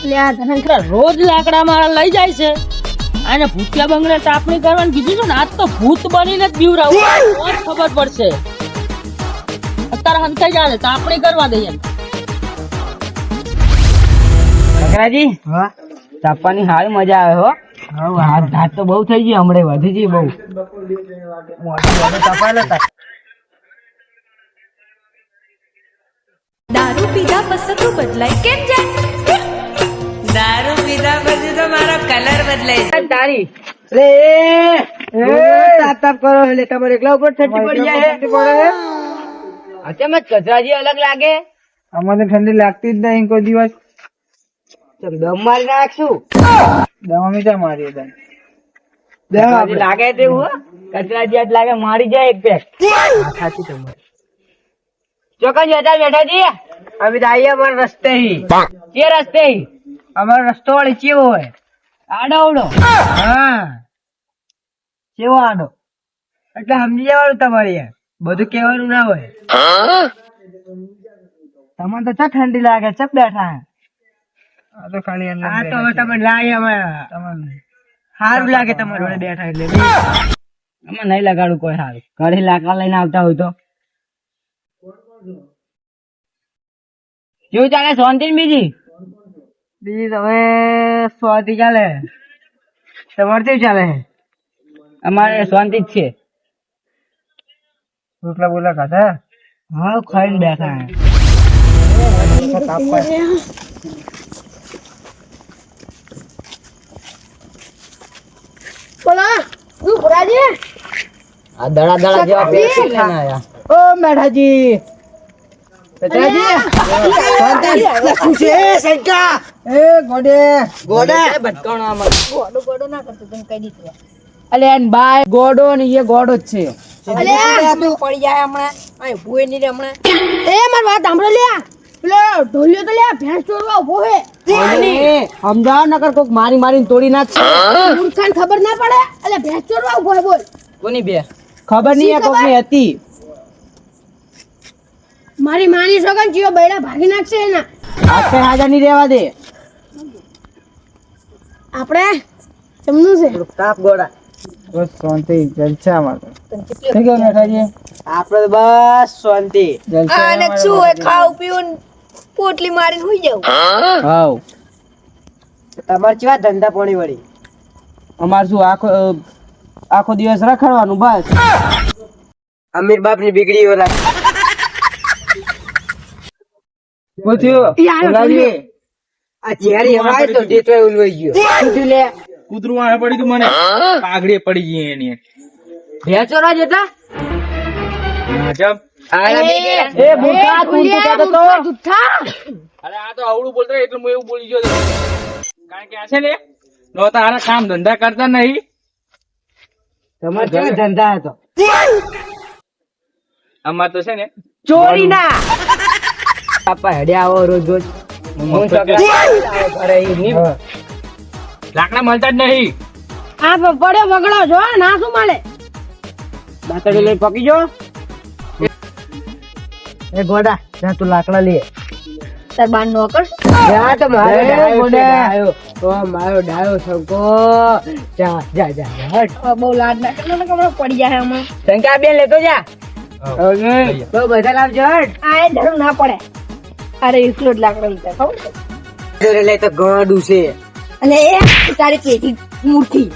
રોજ લાકડા મારા લઈ જાય છે અને ભૂતિયા બંગલે તાપણી કરવાનું કીધું છે ને આજ તો ભૂત બનીને જ બીવરાવું તો જ ખબર પડશે. અત્યારે હંતાઈ જાય તાપણી કરવા દઈએ. કાકરાજી હા તાપવાની હારી મજા આવે હો. હાથ તો બહુ થઈ ગઈ હમણાં વધી ગઈ બહુ. દારૂ પીધા પછી તું બદલાય કેમ જાય? દારૂ પીધા પછી તો મારો કલર બદલાય. તારી તાપ કરો એટલે તમારે એકલા ઉપર ઠંડી પડી જાય. અચાનક કચરાજી અલગ લાગે. અમારે ઠંડી લાગતી જ નહીં કોઈ દિવસ. દમ મારી નાખશું. દવા મીઠા મારી કચરાજી લાગે તેવું હો. કચરાજી આજ લાગે મારી જાય એક પેક. સાચી તમારી ચોક્કસ બેઠા બેઠાજી અમે તો આવીએ અમારા રસ્તે કે રસ્તે અમારો રસ્તો વાળી કેવો હોય આડો અવડો. હા કેવો આડો એટલે સમજી જવાનું તમારે યાર બધું કેવાનું ના હોય. તમને તો ચા ઠંડી લાગે ચપ બેઠા. આ તો ખાલી એમ આ તો હવે તમે લાગે અમારા સારું લાગે તમારે જોડે બેઠા એટલે અમે નહીં લગાડું કોઈ સારું. ઘરે લાકડા લઈને આવતા હોય તો કેવું ચાલે શાંતિ ને બીજી તમે શાંતિ ચાલે. તમારે કેવું ચાલે? અમારે શાંતિ જ છે. રોટલા બોલા ખાધા? હા ખાઈને બેઠા. આ દડા દડા જેવા પેટી લઈને આયા. ઓ મેઠાજી ગોડો ને એ ગોડો જ છે. પડી જાય હમણાં ભૂએ ની હમણાં એ માર વાત સાંભળો લ્યા પેલો ઢોલિયો તો લ્યા ભેંસ ચોરવા ઉભો હે સમજાવ નકર કોક મારી મારીને તોડી નાખશે. મૂર્ખાને ખબર ના પડે એટલે ભેંસ ચોરવા ઉભો હે બોલ. કોની બે ખબર નહીં કોક ની હતી. મારી માની સોગન જીઓ બૈડા ભાગી નાખશે એના. આપણે હાજર નહીં રહેવા દે. આપણે કેમનું છે તાપ ગોડા બસ શાંતિ જલસા માં. આપડે તો બસ શાંતિ આને શું હોય ખાવ પીવું પોટલી મારીને હુઈ જાવ. હાવ તમાર કેવા ધંધા પોણી વળી? અમાર શું આખો દિવસ રખડવાનું બસ. અમીર બાપ ની બીગડી ઓલા આ ચેરી હવાય તો દેતોય ઉલવાઈ ગયો. શું લે કૂતરું આ પડી તું મને પાઘડી પડી ગઈ એની. ભેચોરા જતા જબ એ મૂર્ખા તું તો જુઠ્ઠા અરે આ તો આવડું બોલતો એટલે હું એવું બોલી ગયો કારણ કે આ છે ને નો તારા કામ ધંધા કરતા નહીં. તમારે કેવા ધંધા હતો? અમાર તો છે ને ચોરી ના આપા હેડ્યા આવો રોજ રોજ. લાકડા મળતા જ નહીં. આ પડ્યો વગડો જો ના શું મળે. દાંતડી લઈ પકી જો. એ ગોડા જા તું લાકડા લે. તાર બાન નો કર જા તો મારો ડાયો તો મારો ડાયો સકો. જા જા જા હટ. બહુ લાડ ના કરનો ને કમરો પડી જાય હમણાં. શંકા બેન લેતો જા. તો બધા લાવજો હટ. આ એ ધરું ના પડે. અરે એકલો જ લાકડો લીધા ખબર છે લે તો ગોડું છે. અને એ તારી પેટી મૂર્ખી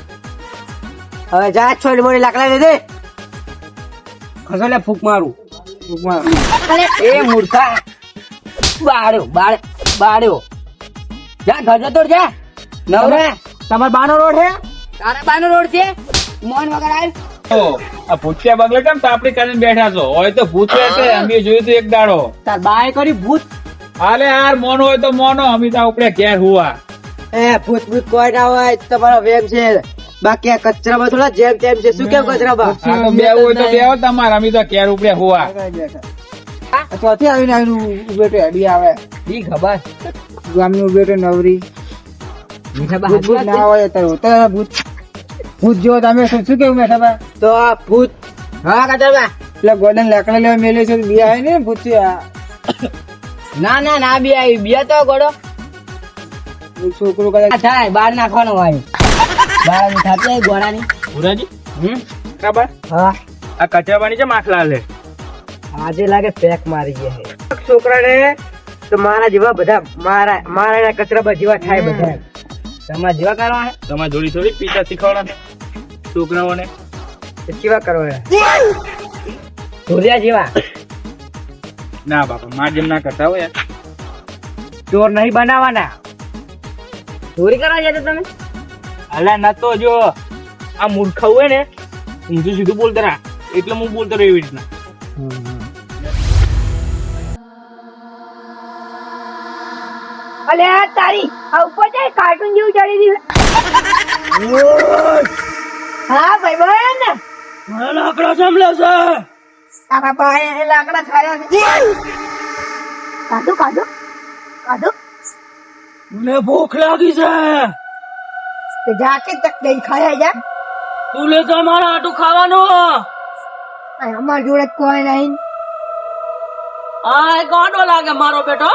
હવે જા છોડી મોડી લાકડા દે દે. ખસો લે ફૂક મારું. ફૂક મારું. અને એ મૂર્ખા બાળ્યો બાળ્યો જા ઘર જતો જા. નવરા તમાર બાનો રોડ છે? તારા બાનો રોડ છે? મોન વગર આવ. આ ભૂતિયા બગલે કેમ તાપડી કરીને બેઠા છો? હોય તો ભૂત છે અમે જોયું તો એક દાડો. તાર બાએ કરી ભૂત. હાલે યાર મોનો હોય તો મોનો અમિતા ઉપડે ઘેર હુવા. એ ભૂત ભૂત કોઈ ના હોય તમારો વેમ છે. બાકી આ કચરામાં થોડા જેમ તેમ છે. શું કેમ કચરામાં? આ તો બેવું હોય તો બેવો તમારે અમિતા ઘેર ઉપડે હુવા. ચોથી આવીને ઉભે તો હેડી આવે. ઈ ખબર ગામની ઉભે તો નવરી ભૂત ભૂત ના હોય તો ભૂત ભૂત જેવો તમે શું કેવું મેઠા તો આ ભૂત. હા કચરા એટલે ગોડન લાકડા લેવા મેલે છે બી આવે ને ભૂત ના ના ના બી આવી બે તો ગોડો છોકરો કદાચ થાય બહાર નાખવાનો હોય બહાર થતી ગોળાની ભુરાજી બરાબર હા આ કચરા પાણી છે માખલા લે આજે લાગે પેક મારી ગયા છે છોકરાને તો મારા જેવા બધા મારા કચરા જેવા થાય બધા તમારા જેવા કરવા હે તમારે જોડી થોડી પીતા શીખવાડવાના છોકરાઓને તો કેવા કરવા હે ધોરિયા જેવા ના બાપા માર જેમ ના કરતા હોય યાર. ચોર નહીં બનાવવાના ચોરી કરવા જતા તમે અલા ના તો જો આ મૂર્ખા હોય ને ઊંધું સીધું બોલતા રહ્યા એટલે હું બોલતો રહ્યો એવી રીતના અલે આ તારી આ ઉપર જાય કાર્ટૂન જેવું ચડી રહ્યું હા ભાઈ બહેન મારા લાકડા સાંભળે છે તારા પાસે લાકડા ખાયા છે કાઢો કાઢો કાઢો મને ભૂખ લાગી છે તો જાકે તક દઈ ખાયા જા તું લે જા મારા આટું ખાવાનું અમાર જોડે કોઈ નહીં આ ગાંડો લાગે મારો બેટો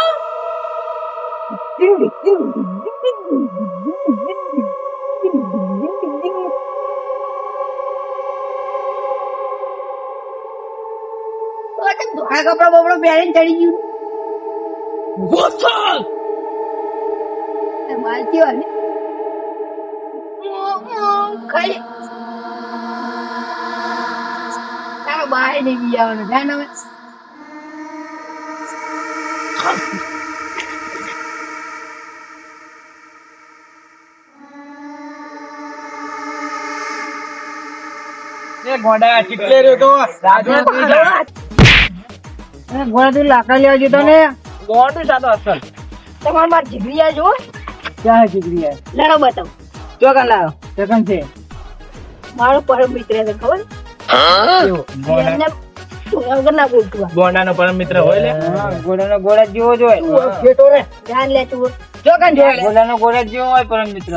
ધોળા કપડા બપડો પહેરીને ચડી ગયું વોચલ માલતી હોય ને ખાલી તારો બહાર નહીં બી આવવાનું ધ્યાન હવે એ ગોડા ચીટલે રહ્યો તો ગોળા તું લાકડા લેવા જતો ને ગોંડું સાતો અસલ તમારે માર જીગરિયા જો ક્યાં જીગરી યાર લડો બતાવ ચોકન લાવો સેકન્ડ છે મારો પરમ મિત્ર છે ખબર ગોંડા એમને તું વગર ના બોલતું આ. ગોંડાનો પરમ મિત્ર હોય લે ગોળાનો ગોળા જેવો જ હોય બેટો રે ધ્યાન લે તું ચોકન છે ગોળાનો ગોળા જેવો હોય પરમ મિત્ર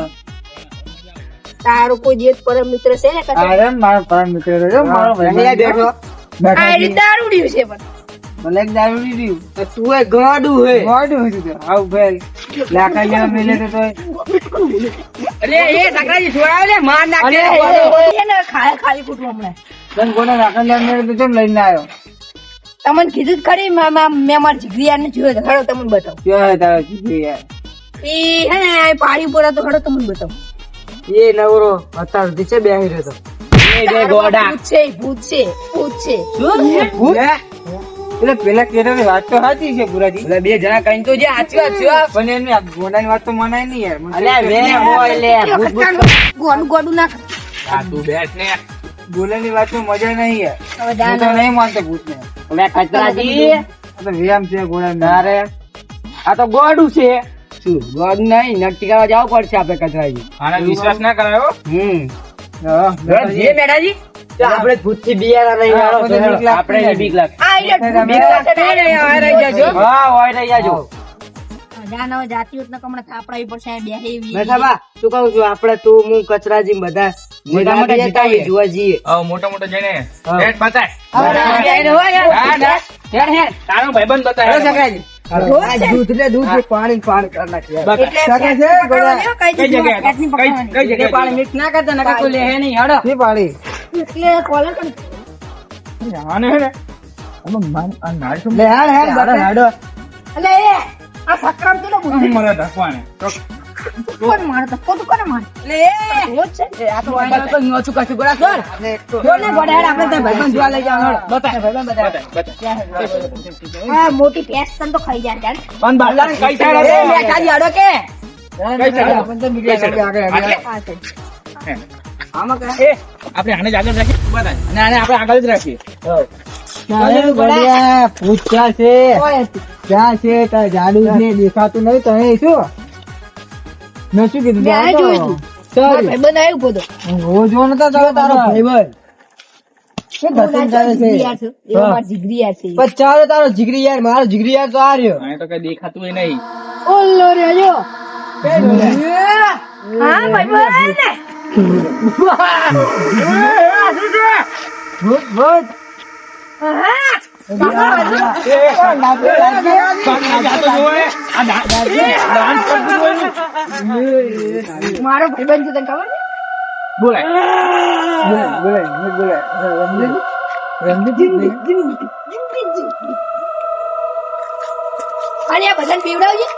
તારો કોઈ જે પરમ મિત્ર છે ને કદાચ અરે મારો પરમ મિત્ર રહ્યો મારો અહીંયા બેઠો આ રીતે દારૂડિયું છે પણ ભલે દારૂ લીધું તો તું એ ગાડું હે મોડું હતું તો આવ ભાઈ લાકડા લેવા મેલે તો તોય અરે એ સકરાજી છોડાવ લે માર નાખે એને ખાલી ખોટું હમણાં તને ગોળા લાકડા લેવા મેલે તો કેમ લઈને આવ્યો તમને કીધું જ ખરી મેં મારા જીગરિયાને જોયો તો હળો તમને બતાવ ક્યાં હે તારો જીગરી યાર એ હે ને આ પાણી પૂરા તો હળો તમને બતાવ એ નવરો અત્યાર સુધી છે બેહી રહ્યો તો એ બે ગોડા ભૂત છે એટલે પેલા કેટાની વાત તો સાચી છે પુરાજી એટલે બે જણા કઈ તો જે આચ્યો પણ એની આ ગોળાની વાત તો મનાય નહીં યાર મને અલ્યા વે હોય લે ભૂત ભૂત ગોડું ગોડું નાખ આ તું બેસ ને ગોળાની વાત તો મજા નહીં યાર હવે હું જાન તો નહીં માનતો ભૂતને મે કચરાજી આ તો વ્યાયામ છે ગોળા ના રે આ તો ગોડું છે શું ગોડ નહીં નક્કી કરવા જવું પડશે આપણે કચરાજી આના વિશ્વાસ ના કરાયો જે મેડાજી તો આપણે ભૂત થી બિયારા નહીં આવો તો આપણે બીક લાગે આ એટલે બીક લાગશે નહીં ને આ રહી જાજો હા હોય રહી જાજો જાન હવે જાતી હોત ને કમણે થાપડાવી પડશે બે એવી મેઠાબા શું કહું છું આપણે તું હું કચરાજી બધા મોટા મોટા જતા જોવા જઈએ મોટા મોટા જઈને હેડ બતાય હા ના હેડ હેડ તારો ભાઈબંધ હેલો બતાય સકરાજી દૂધ ને દૂધ પાણી પાણી કરી નાખીએ કઈ જગ્યાએ કઈ જગ્યાએ પાણી મિક્સ ના કરતા નકર કોઈ લે નહીં હડો શી પાડી એટલે કોલર કરી આને હે ને લે હાડ હાડ બતા હાડો એટલે એ આ સક્રમ કેલો બુદ્ધિ મરે ધકવાને કોણ મારે તો કોણ કોને મારે લે રોજ છે આ તો વાયના તો નોચું કશું ગોળા સર જો ને ગોડા આપણે ત્યાં ભાઈબંધ જોવા લઈ જાવ હડો બતા ભાઈબંધ બતા હા મોટી ભેંસ તને તો ખાઈ જાય જાન પણ બાલા કઈ અરે સાઈડ મેઠાજી હડો કે આમાં કે આપણે આને જ આગળ રાખીએ બતાય અને આને આપણે આગળ જ રાખીએ પૂછ ક્યાં છે ક્યાં છે તાર જાડુ છે દેખાતું નહીં તને શું મેં શું કીધું મેં આ જોયું તું. મારો ભાઈબંધ આવ્યો ગોદો હું જો નતો તારો ભાઈબંધ શું ધસમ ચાલે છે જીગરિયા છે એવો મારો જીગરિયા છે પણ ચાલો તારો જીગરી યાર મારો જીગરી યાર તો આ રહ્યો આને તો કઈ દેખાતું ય નહીં ઓલો રે જો હા ભાઈબંધ ને ભૂત ભૂત હા મારો ભાઈબંધ છે તને ખબર છે? બોલાય અને આ બધાને પીવડાવજે.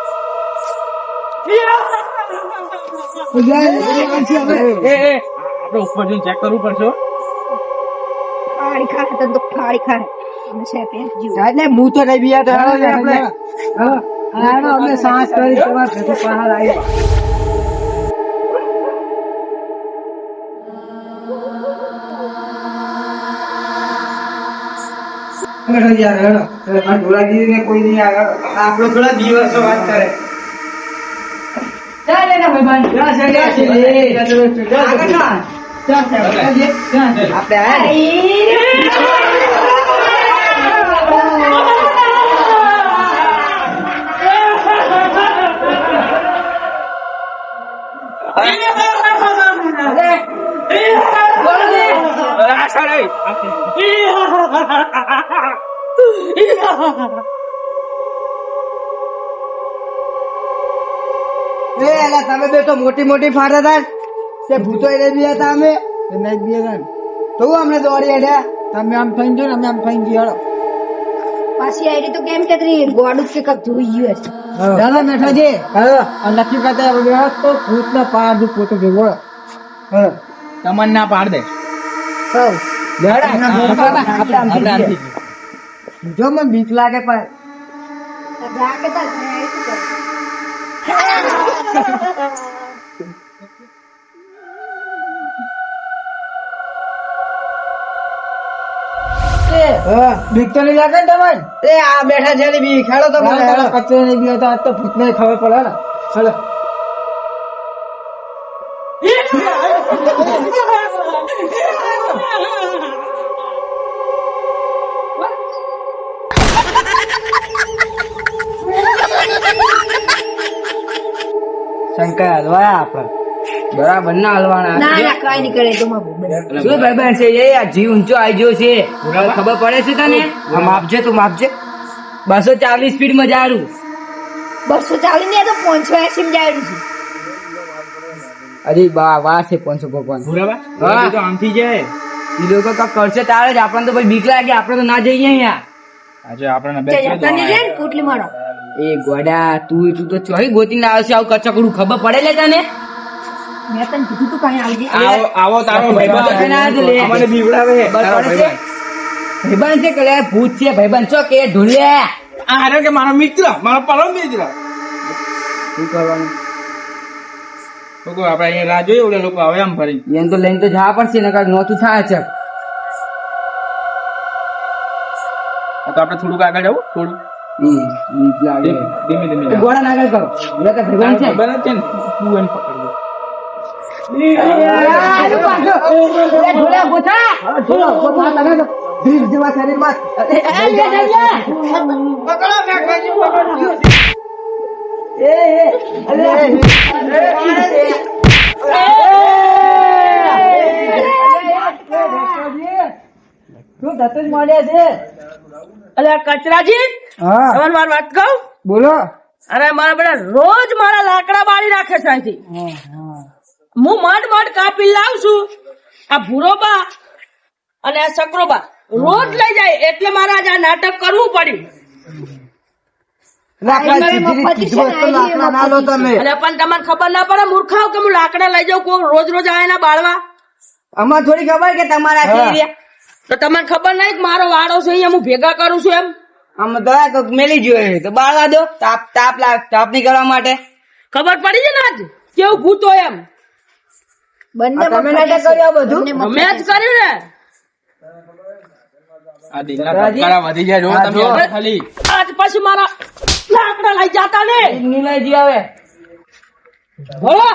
આપણે ઉપર જઈને ચેક કરવું પડશે હો. ફાડી ખા તને તો ફાડી ખા. અને છે પેન્ટ જેવું. એટલે હું તો નહીં બિયા તો હાલો ને આપણે હાલો અમે સાસ કરી તમારા ભેગું બહાર આવી કોઈ નહીં આગળ આપણો થોડા દિવસો વાત કરે તમે બે તો મોટી મોટી ફાટા હતા તે ભૂતો એને બી હતા અમે નહીં બી હતા તો અમને દોડી હેડ્યા તમે આમ થઈ ગયો ને અમે આમ થઈ ગયા પાછી આઈડી તો કેમ કે ગોડું કે કપ જોઈ ગયું હશે. દાદા બેઠા છે નક્કી કરતા તો ભૂત ના પાર દુ પોતો ભેગો તમન્ના પાડ દે જો મને બીક લાગે પણ જા કે તાર ઘરે આવી શું કરે? બીક તો નહીં લાગે ને તમારે એ આ બેઠા છે બી ખેડો તો કચરો નહીં બી હતા તો ભૂત ને ખબર પડે ને ચલો શંકર હલવાયા આપડે બરાબર ના હલવાના ના ના કઈ નહીં કરે તો મારો ભાઈબંધ. શું ભાઈબંધ છે એ આ જીવ ઊંચો આવી ગયો છે ખબર પડે છે તને આ માપજે તું માપજે 240 સ્પીડ માં જારું 240 ને તો 580 માં જાયું છે. અરે બા વાહ છે 500 ભગવાન ભૂરાબા તો આમથી જાય એ લોકો કઈ કરશે તારે જ આપણને તો ભાઈ બીક લાગે આપણે તો ના જઈએ અહીંયા આજે આપણે જતા નહીં રે ને પોટલી મારો. એ ગોડા તું તો ચોહી ગોતી ના આવશે આવું કચકડું ખબર પડે લે તને મેં તને કીધું તું કઈ આવજે. આવો તારો ભાઈબંધ અમને બીવડાવે તારો ભાઈબંધ ભાઈબંધ છે કે લે ભૂત છે ભાઈબંધ છો કે ઢોલિયા આ હારે કે મારો મિત્ર મારો પરમ મિત્ર શું કરવાનું લોકો આપણે અહીંયા રાહ જોઈએ ઓલા લોકો આવે આમ ફરી એને તો લઈને તો જવા પડશે ને કાંઈક નોતું થાય છે તો આપણે થોડુંક આગળ જવું થોડું બીક લાગે ધીમે ધીમે એ ગોળા નાગર કરો એટલે કે ભાઈબંધ છે ખબર છે ને તું એને પકડજો ઢોલિયા ગોથા ભીડ જેવા શરીરમાં શું દત્ત જ મળ્યા છે અલ્યા કચરાજી હા તમારે મારી વાત કહું બોલો અરે મારા બેટા રોજ મારા લાકડા બાળી રાખે છે અહીંથી હું માંડ કાપી લાવું છું આ ભૂરોબા અને આ સકરોબા રોજ લઈ જાય એટલે મારે આજે આ નાટક કરવું પડ્યું લાકડા ના લો તમે અને પણ તમને ખબર ના પડે મૂર્ખાઓ કે હું લાકડા લઈ જાઉં કોઈ રોજ રોજ આવીને બાળવા અમારે થોડી ખબર કે તમારા છે એરિયા તો તમને ખબર નહીં કે મારો વાડો છે અહીંયા હું ભેગા કરું છું એમ આમ દવા મેલી જોઈએ તો બાળવા દો તાપ નીકળવા માટે ખબર પડી છે ને આજ કેવું ભૂત હોય એમ બંને તમે નાટક કર્યું આ બધું મેં જ કર્યું ને આ દિલના ધબકારા વધી જાય જો તમે ખાલી આજ પછી મારા લાકડા લઈ જતા ને નિલયજી આવે બોલો